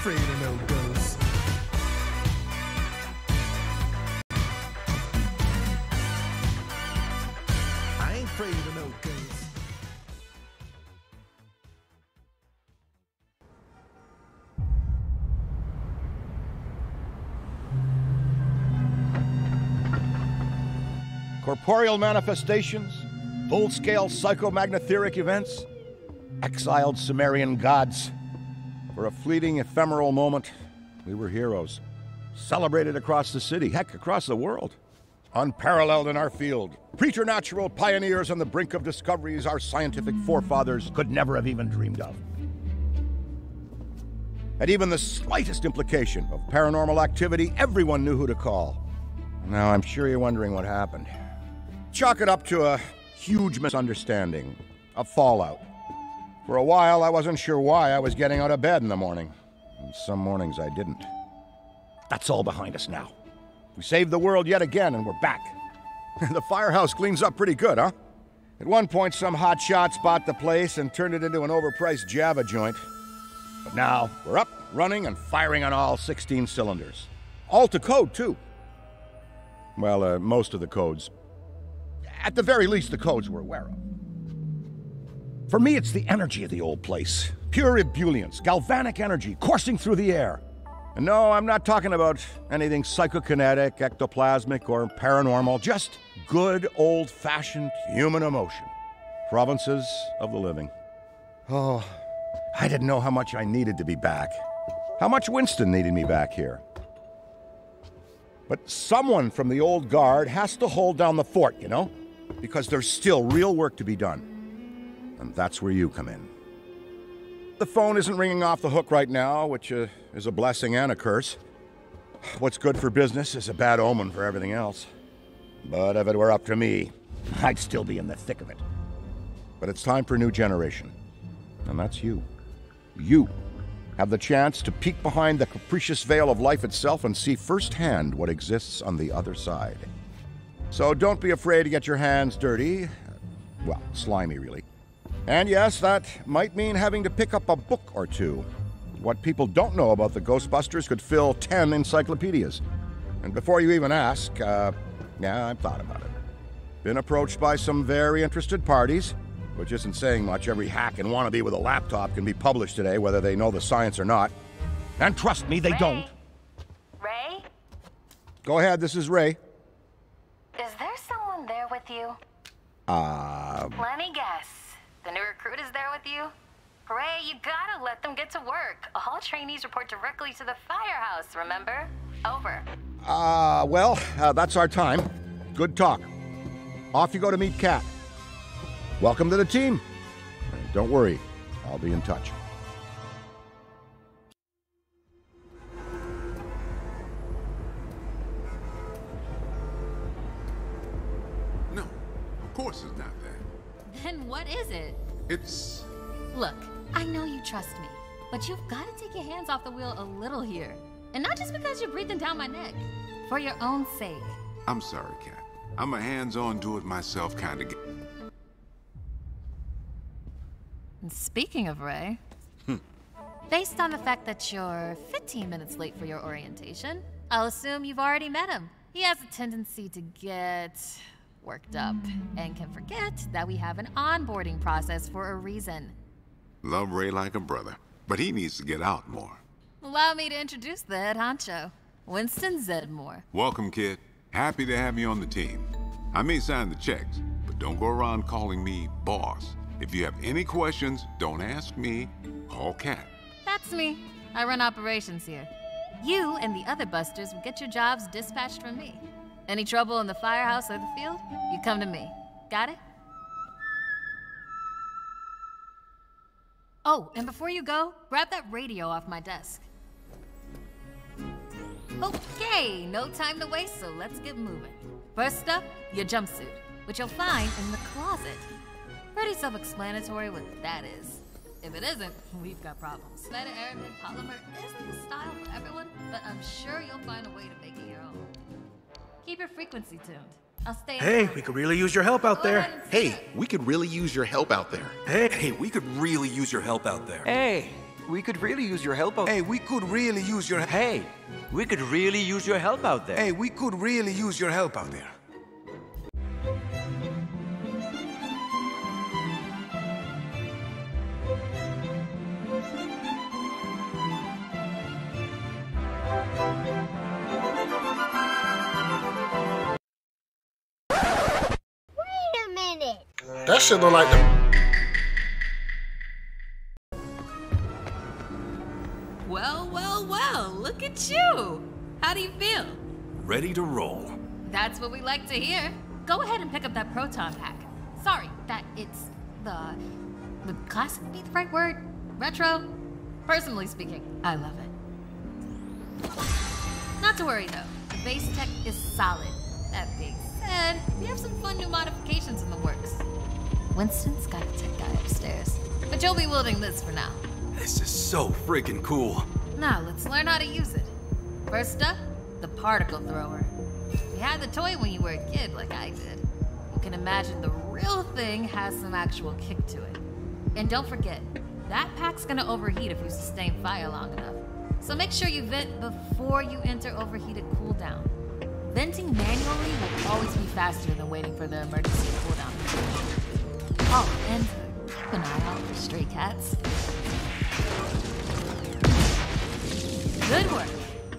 afraid of no ghosts. I ain't afraid of no ghosts. Corporeal manifestations, full-scale psychomagnetheric events, exiled Sumerian gods. For a fleeting, ephemeral moment, we were heroes. Celebrated across the city, heck, across the world. Unparalleled in our field. Preternatural pioneers on the brink of discoveries our scientific forefathers could never have even dreamed of. At even the slightest implication of paranormal activity, everyone knew who to call. Now, I'm sure you're wondering what happened. Chalk it up to a huge misunderstanding, a fallout. For a while, I wasn't sure why I was getting out of bed in the morning. And some mornings I didn't. That's all behind us now. We saved the world yet again, and we're back. The firehouse cleans up pretty good, huh? At one point, some hotshots bought the place and turned it into an overpriced Java joint. But now, we're up, running, and firing on all 16 cylinders. All to code, too. Well, most of the codes. At the very least, the codes we're aware of. For me, it's the energy of the old place. Pure ebullience, galvanic energy coursing through the air. And no, I'm not talking about anything psychokinetic, ectoplasmic, or paranormal. Just good, old-fashioned human emotion. Provinces of the living. Oh, I didn't know how much I needed to be back. How much Winston needed me back here. But someone from the old guard has to hold down the fort, you know? Because there's still real work to be done. And that's where you come in. The phone isn't ringing off the hook right now, which is a blessing and a curse. What's good for business is a bad omen for everything else. But if it were up to me, I'd still be in the thick of it. But it's time for a new generation. And that's you. You have the chance to peek behind the capricious veil of life itself and see firsthand what exists on the other side. So don't be afraid to get your hands dirty. Well, slimy, really. And yes, that might mean having to pick up a book or two. What people don't know about the Ghostbusters could fill 10 encyclopedias. And before you even ask, yeah, I've thought about it. Been approached by some very interested parties, which isn't saying much. Every hack and wannabe with a laptop can be published today, whether they know the science or not. And trust me, they don't. Ray? Go ahead, this is Ray. Is there someone there with you? Let me guess. The new recruit is there with you? Ray, you gotta let them get to work. All trainees report directly to the firehouse, remember? Over. Well, that's our time. Good talk. Off you go to meet Kat. Welcome to the team. Don't worry, I'll be in touch. No, of course it's not that. Then what is it? It's... Look, I know you trust me, but you've got to take your hands off the wheel a little here. And not just because you're breathing down my neck. For your own sake. I'm sorry, Kat. I'm a hands-on, do-it-myself kind of guy. And speaking of Ray, based on the fact that you're 15 minutes late for your orientation, I'll assume you've already met him. He has a tendency to get worked up and can forget that we have an onboarding process for a reason. Love Ray like a brother, but he needs to get out more. Allow me to introduce the head honcho, Winston Zedmore. Welcome, kid. Happy to have you on the team. I may sign the checks, but don't go around calling me boss. If you have any questions, don't ask me, call Kat. That's me. I run operations here. You and the other busters will get your jobs dispatched from me. Any trouble in the firehouse or the field, you come to me. Got it? Oh, and before you go, grab that radio off my desk. Okay, no time to waste, so let's get moving. First up, your jumpsuit, which you'll find in the closet. Pretty self-explanatory what that is. If it isn't, we've got problems. Better airman polymer isn't the style for everyone, but I'm sure you'll find a way to make it your own. Keep your frequency tuned. I'll stay. Hey, we could really use your help out there. Hey, we could really use your help out there. Hey, we could really use your help out there. Hey, we could really use your help out there. Hey, we could really use your... Hey, we could really use your help out there. Hey, we could really use your help out there. That shit look like the... Well, look at you! How do you feel? Ready to roll. That's what we like to hear. Go ahead and pick up that proton pack. Sorry, that it's the classic be the right word? Retro? Personally speaking, I love it. Not to worry though, the base tech is solid. That being said, we have some fun new modifications in the works. Winston's got a tech guy upstairs, but you'll be wielding this for now. This is so freaking cool. Now, let's learn how to use it. First up, the particle thrower. You had the toy when you were a kid, like I did. You can imagine the real thing has some actual kick to it. And don't forget, that pack's gonna overheat if you sustain fire long enough. So make sure you vent before you enter overheated cooldown. Venting manually will always be faster than waiting for the emergency cooldown. Oh, and keep an eye out for stray cats. Good work.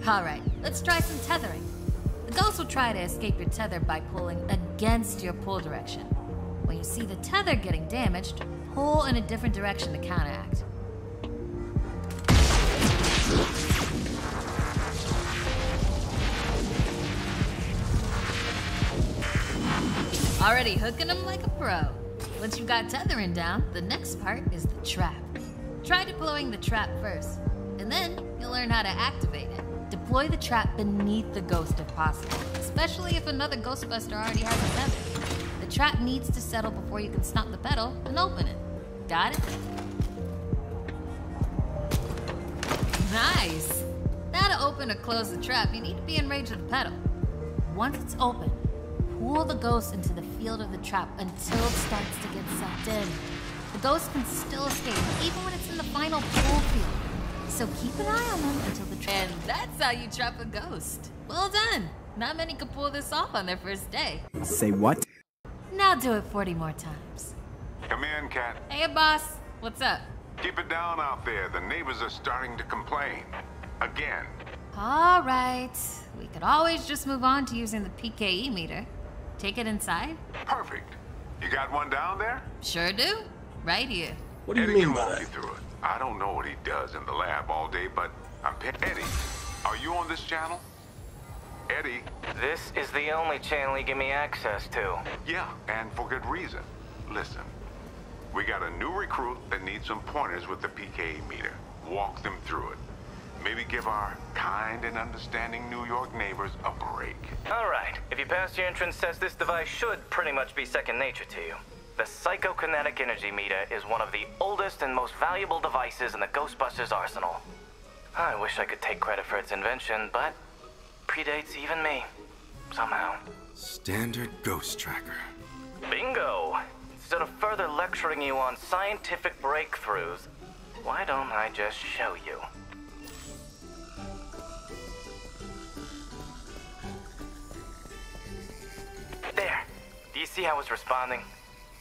All right, let's try some tethering. The ghost will try to escape your tether by pulling against your pull direction. When you see the tether getting damaged, pull in a different direction to counteract. Already hooking them like a pro. Once you've got tethering down, the next part is the trap. Try deploying the trap first, and then you'll learn how to activate it. Deploy the trap beneath the ghost if possible, especially if another Ghostbuster already has a tether. The trap needs to settle before you can stop the pedal and open it. Got it? Nice! Now to open or close the trap, you need to be in range of the pedal. Once it's open, pull the ghost into the field of the trap until it starts to get sucked in. The ghost can still escape, even when it's in the final pull field. So keep an eye on them until the trap... And that's how you trap a ghost. Well done! Not many can pull this off on their first day. Say what? Now do it 40 more times. Come in, Cat. Hey, boss. What's up? Keep it down out there. The neighbors are starting to complain. Again. All right. We could always just move on to using the PKE meter. Take it inside? Perfect. You got one down there? Sure do. Right here. What do you Eddie mean can by walk that? you through it. I don't know what he does in the lab all day, but I'm Eddie, are you on this channel? Eddie? This is the only channel you give me access to. Yeah, and for good reason. Listen, we got a new recruit that needs some pointers with the PKE meter. Walk them through it. Maybe give our kind and understanding New York neighbors a break. All right, if you pass your entrance test, this device should pretty much be second nature to you. The psychokinetic energy meter is one of the oldest and most valuable devices in the Ghostbusters arsenal. I wish I could take credit for its invention, but predates even me, somehow. Standard ghost tracker. Bingo! Instead of further lecturing you on scientific breakthroughs, why don't I just show you? There. Do you see how it's responding?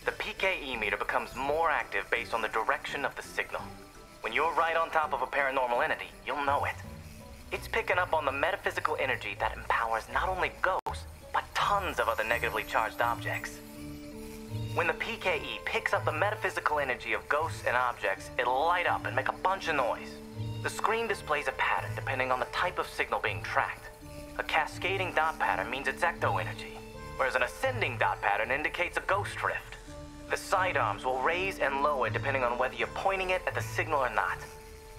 The PKE meter becomes more active based on the direction of the signal. When you're right on top of a paranormal entity, you'll know it. It's picking up on the metaphysical energy that empowers not only ghosts, but tons of other negatively charged objects. When the PKE picks up the metaphysical energy of ghosts and objects, it'll light up and make a bunch of noise. The screen displays a pattern depending on the type of signal being tracked. A cascading dot pattern means it's ecto energy, whereas an ascending dot pattern indicates a ghost drift. The sidearms will raise and lower depending on whether you're pointing it at the signal or not.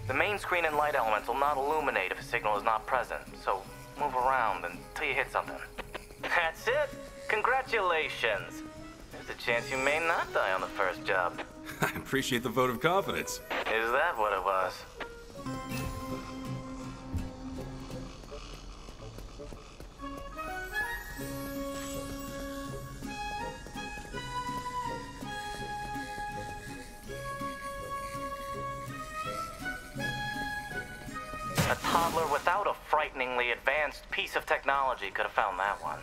The main screen and light elements will not illuminate if a signal is not present, so move around until you hit something. That's it! Congratulations! There's a chance you may not die on the first job. I appreciate the vote of confidence. Is that what it was? A toddler without a frighteningly advanced piece of technology could have found that one.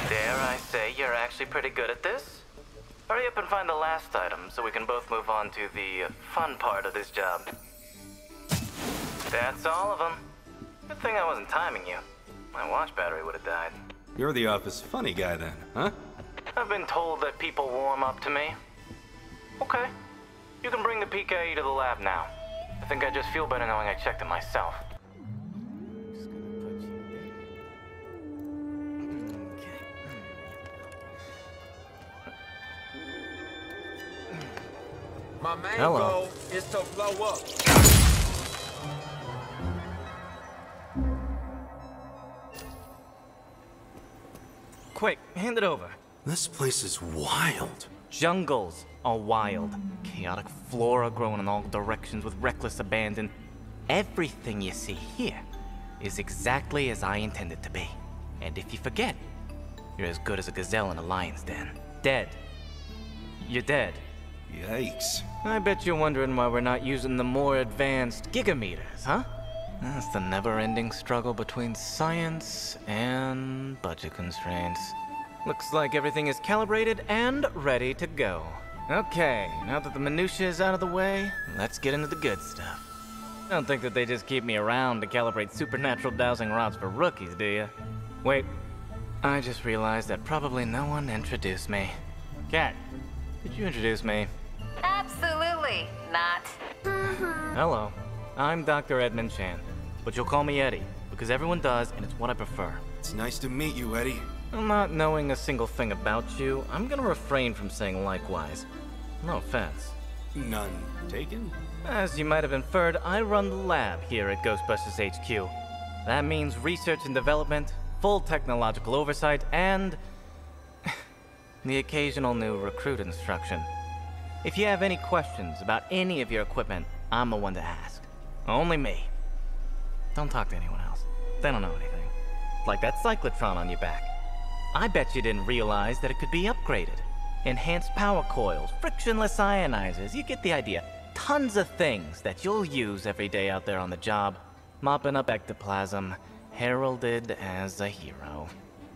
Dare I say you're actually pretty good at this? Hurry up and find the last item so we can both move on to the fun part of this job. That's all of them. Good thing I wasn't timing you. My watch battery would have died. You're the office funny guy then, huh? I've been told that people warm up to me. Okay. You can bring the PKE to the lab now. I think I just feel better knowing I checked it myself. My main Hello. goal is to blow up. Quick, hand it over. This place is wild. Jungles are wild. Chaotic flora growing in all directions with reckless abandon. Everything you see here is exactly as I intended to be. And if you forget, you're as good as a gazelle in a lion's den. Dead. You're dead. Yikes. I bet you're wondering why we're not using the more advanced gigameters, huh? That's the never-ending struggle between science and budget constraints. Looks like everything is calibrated and ready to go. Okay, now that the minutiae is out of the way, let's get into the good stuff. Don't think that they just keep me around to calibrate supernatural dowsing rods for rookies, do you? Wait, I just realized that probably no one introduced me. Kat, could you introduce me? Absolutely not. Hello, I'm Dr. Edmund Chan, but you'll call me Eddie, because everyone does, and it's what I prefer. It's nice to meet you, Eddie. Not knowing a single thing about you, I'm gonna refrain from saying likewise. No offense. None taken? As you might have inferred, I run the lab here at Ghostbusters HQ. That means research and development, full technological oversight, and the occasional new recruit instruction. If you have any questions about any of your equipment, I'm the one to ask. Only me. Don't talk to anyone else. They don't know anything. Like that cyclotron on your back. I bet you didn't realize that it could be upgraded. Enhanced power coils, frictionless ionizers, you get the idea. Tons of things that you'll use every day out there on the job. Mopping up ectoplasm, heralded as a hero.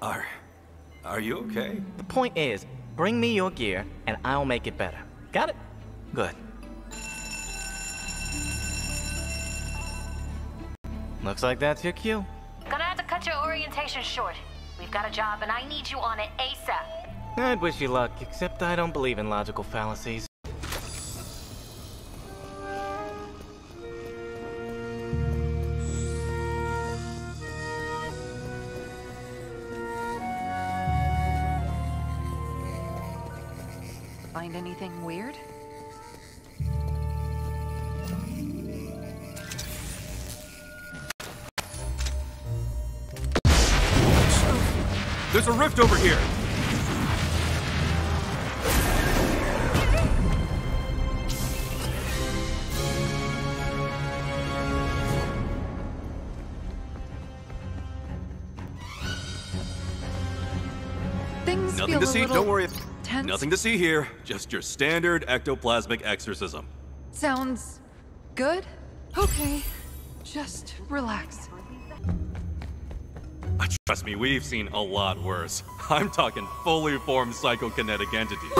Are you okay? The point is, bring me your gear and I'll make it better. Got it? Good. Looks like that's your cue. Gonna have to cut your orientation short. We've got a job and I need you on it ASAP. I'd wish you luck, except I don't believe in logical fallacies. Find anything weird? There's a rift over here! Things Nothing feel to a see, little don't worry. tense. Nothing to see here. Just your standard ectoplasmic exorcism. Sounds good? Okay, just relax. Trust me, we've seen a lot worse. I'm talking fully formed psychokinetic entities.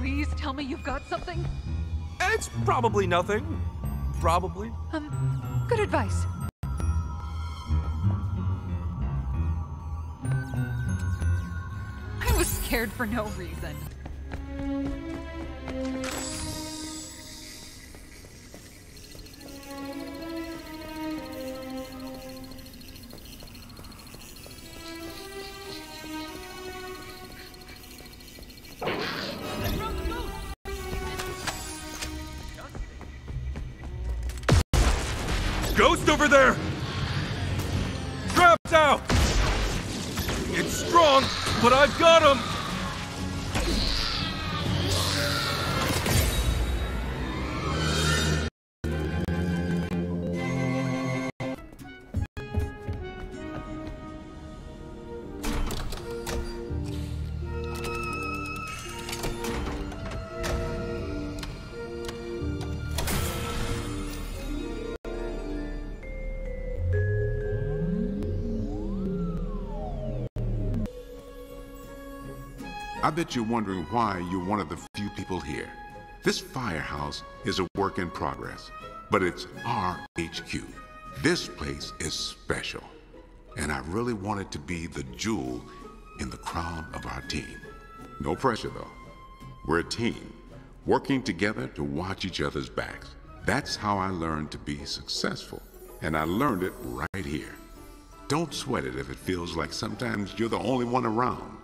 Please tell me you've got something. It's probably nothing. Probably. Good advice. I was scared for no reason. Ghost over there! Trapped out! It's strong, but I've got him! I bet you're wondering why you're one of the few people here. This firehouse is a work in progress, but it's our HQ. This place is special, and I really want it to be the jewel in the crown of our team. No pressure, though. We're a team, working together to watch each other's backs. That's how I learned to be successful, and I learned it right here. Don't sweat it if it feels like sometimes you're the only one around.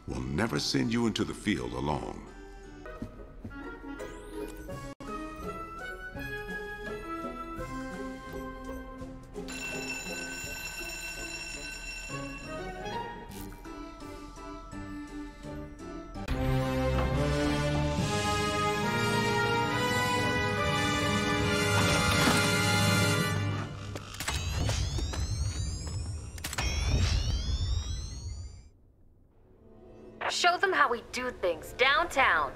We'll never send you into the field alone. Show them how we do things downtown.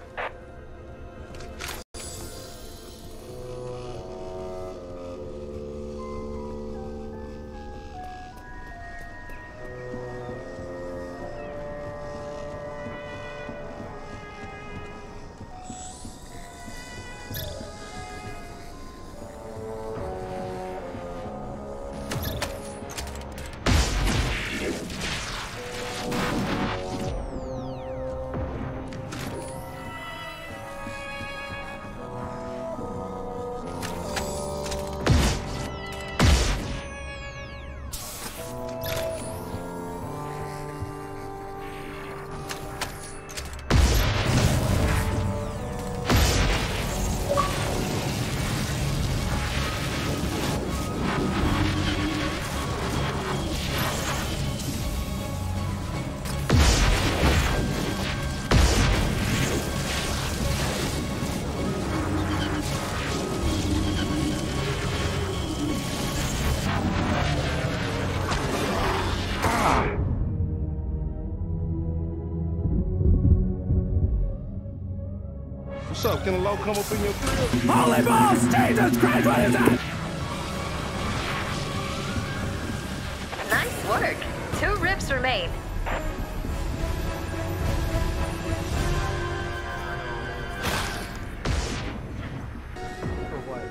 What's up? Can a low come up in your crib? Holy balls! Jesus Christ, what is that? Nice work. 2 rips remain. For what?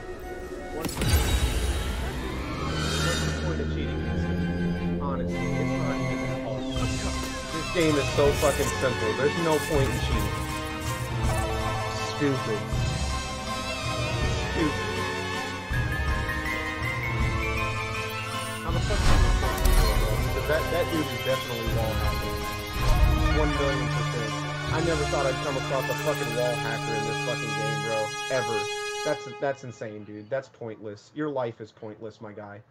What's the point of cheating this game? Honestly, it's not even that hard. This game is so fucking simple. There's no point in cheating. Stupid. Stupid. How the fuck is that dude is definitely wall hacking. 1,000,000%. I never thought I'd come across a fucking wall hacker in this fucking game, bro. Ever. That's insane, dude. That's pointless. Your life is pointless, my guy.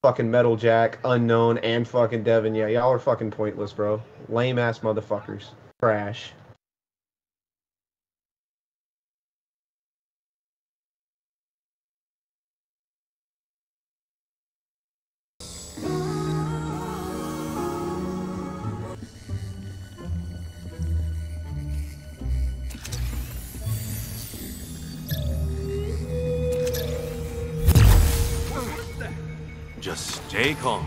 Fucking Metal Jack, Unknown, and fucking Devin. Yeah, y'all are fucking pointless, bro. Lame ass motherfuckers. Trash. Just stay calm.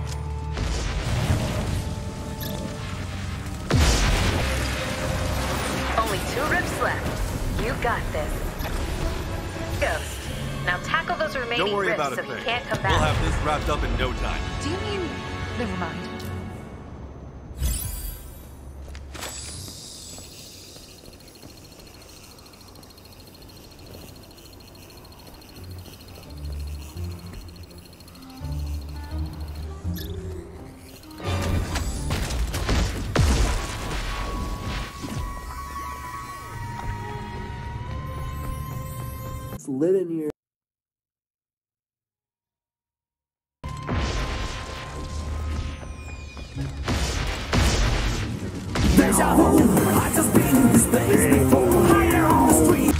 Only 2 rips left. You got this. Ghost. Now tackle those remaining Don't worry rips about so it, he Faye. can't come We'll back. have this wrapped up in no time. Do you mean... Never mind. It's lit in here. Deja vu, I just been in this place before. Higher on the street.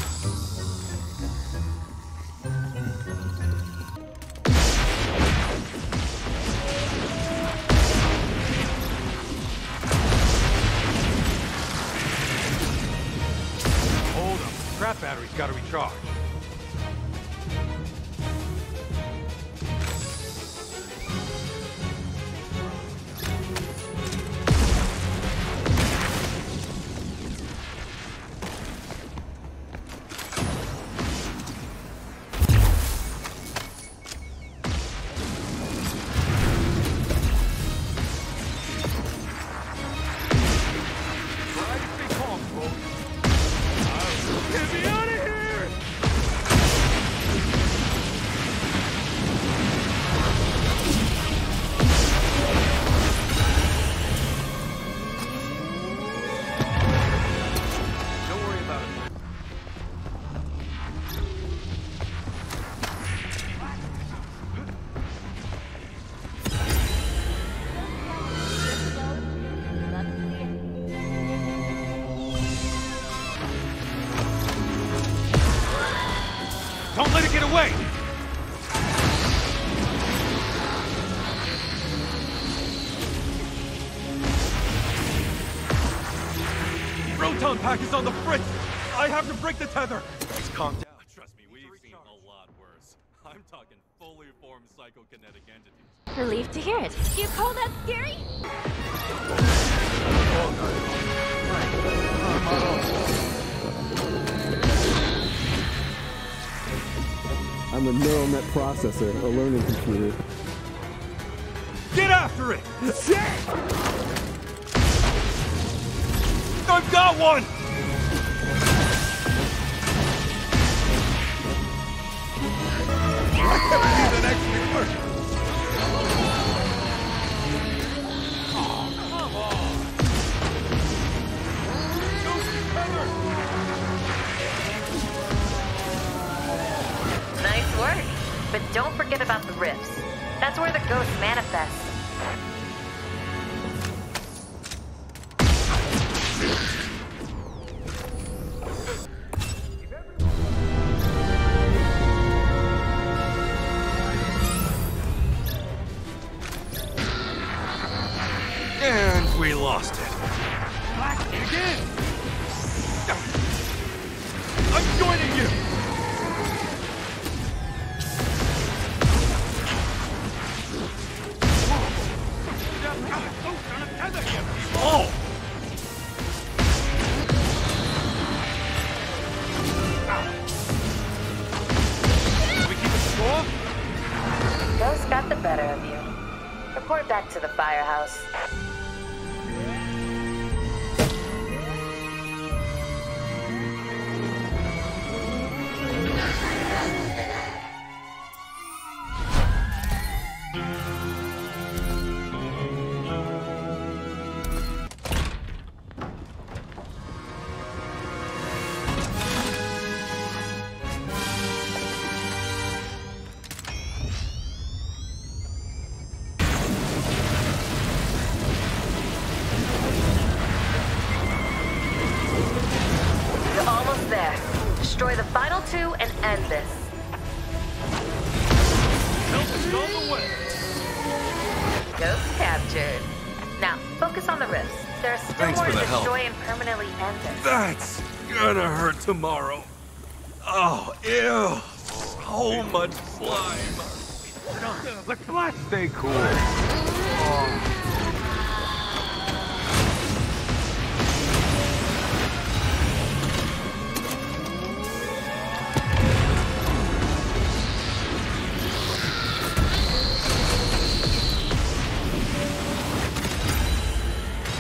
Hold up. Trap battery's gotta recharge. Don't let it get away! Proton pack is on the fritz! I have to break the tether! Just calm down. Trust me, we've seen a lot worse. I'm talking fully formed psychokinetic entities. Relieved to hear it. You call that scary? I'm a neural net processor, a learning computer. Get after it! Shit! I've got one! I can't believe that actually worked! Oh, come on! Nice work. But don't forget about the rifts. That's where the ghosts manifest. And we lost it. Back again! I'm joining you! Oh! We keep it score? Ghost got the better of you. Report back to the firehouse. Destroy the final two and end this. Help is on the way. Ghost captured. Now, focus on the rifts. There are still more to destroy and permanently end this. That's gonna hurt tomorrow. Oh, ew. So much slime. Let's blast. Stay cool. Oh.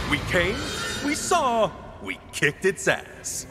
We came, we saw, we kicked its ass.